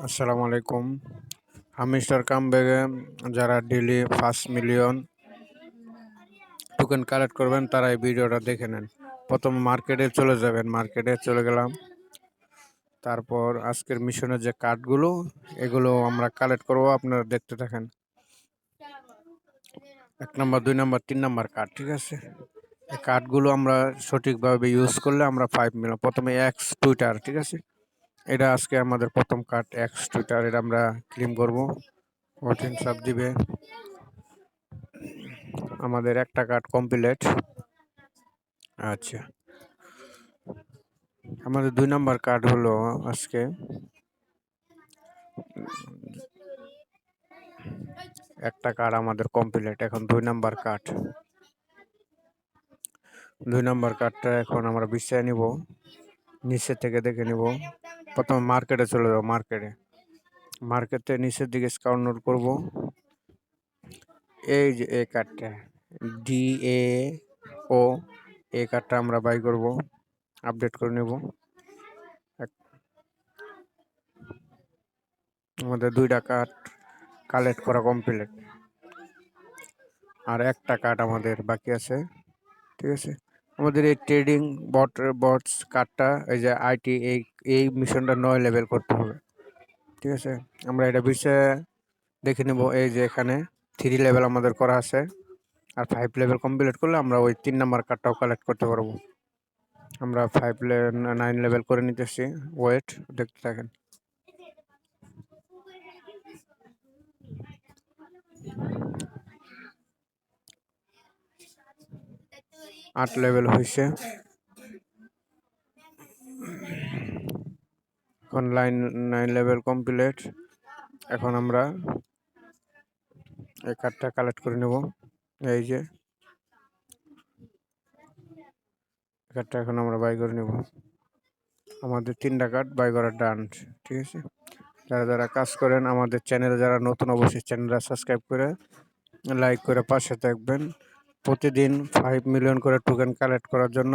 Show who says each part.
Speaker 1: আসসালামু আলাইকুম। আমি মিস্টার কামব্যাগে যারা ডেইলি ৫ মিলিয়ন টোকেন কালেক্ট করবেন তারা এই ভিডিওটা দেখে নেন। প্রথমে মার্কেটে চলে যাবেন, মার্কেটে চলে গেলাম। তারপর আজকের মিশনের যে কার্ডগুলো এগুলো আমরা কালেক্ট করব, আপনারা দেখতে থাকেন। ১ নাম্বার, ২ নাম্বার, ৩ নাম্বার কার্ড, ঠিক আছে? এই কার্ডগুলো আমরা সঠিকভাবে ইউজ করলে আমরা ৫ মিলিয়ন। প্রথমে এক্স টুইটার, ঠিক আছে? এটা আজকে আমাদের প্রথম কার্ড এক্স টুইটার, এটা আমরা ক্লেম করব। ওটিন সাব দিবে। আমাদের একটা কার্ড কমপ্লিট। আচ্ছা, আমাদের ২ নাম্বার কার্ড হলো আজকে একটা কার্ড আমাদের কমপ্লিট। এখন ২ নাম্বার কার্ড, ২ নাম্বার কার্ডটা এখন আমরা বিছায় নিব, নিচে থেকে দেখে নিব। প্রথমে মার্কেটে চলে যাব, মার্কেটে নিচের দিকে স্ক্রল করব। এই যে এই কার্ডটা DAO, এই কার্ডটা আমরা বাই করব, আপডেট করে নেব। আমাদের ২টা কার্ড কালেক্ট করা কমপ্লিট, আর একটা কার্ড আমাদের বাকি আছে, ঠিক আছে? আমাদের এই ট্রেডিং বটস কার্ডটা, এই যে আইটি, এই মিশনটা ৯ লেভেল করতে হবে, ঠিক আছে? আমরা এটা বিষয়ে দেখে নেব। এই যে এখানে 3 লেভেল আমাদের করা আছে, আর 5 লেভেল কমপ্লিট করলে আমরা ওই 3 নাম্বার কার্ডটাও কালেক্ট করতে পারবো। আমরা 9 লেভেল করে নিতেছি, ওয়েট, দেখতে থাকেন। 8 লেভেল হয়েছে। এখন 9 লেভেল কমপ্লিট। এখন আমরা এই কার্ডটা কালেক্ট করে নেব। এই যে কার্ডটা এখন আমরা বাই করে নেব। আমাদের 3টা কার্ড বাই করার ডান, ঠিক আছে? যারা যারা কাজ করেন আমাদের চ্যানেলে, যারা নতুন, অবশ্যই চ্যানেলটা সাবস্ক্রাইব করে লাইক করে পাশে থাকবেন। প্রতিদিন 5 মিলিয়ন করে টোকেন কালেক্ট করার জন্য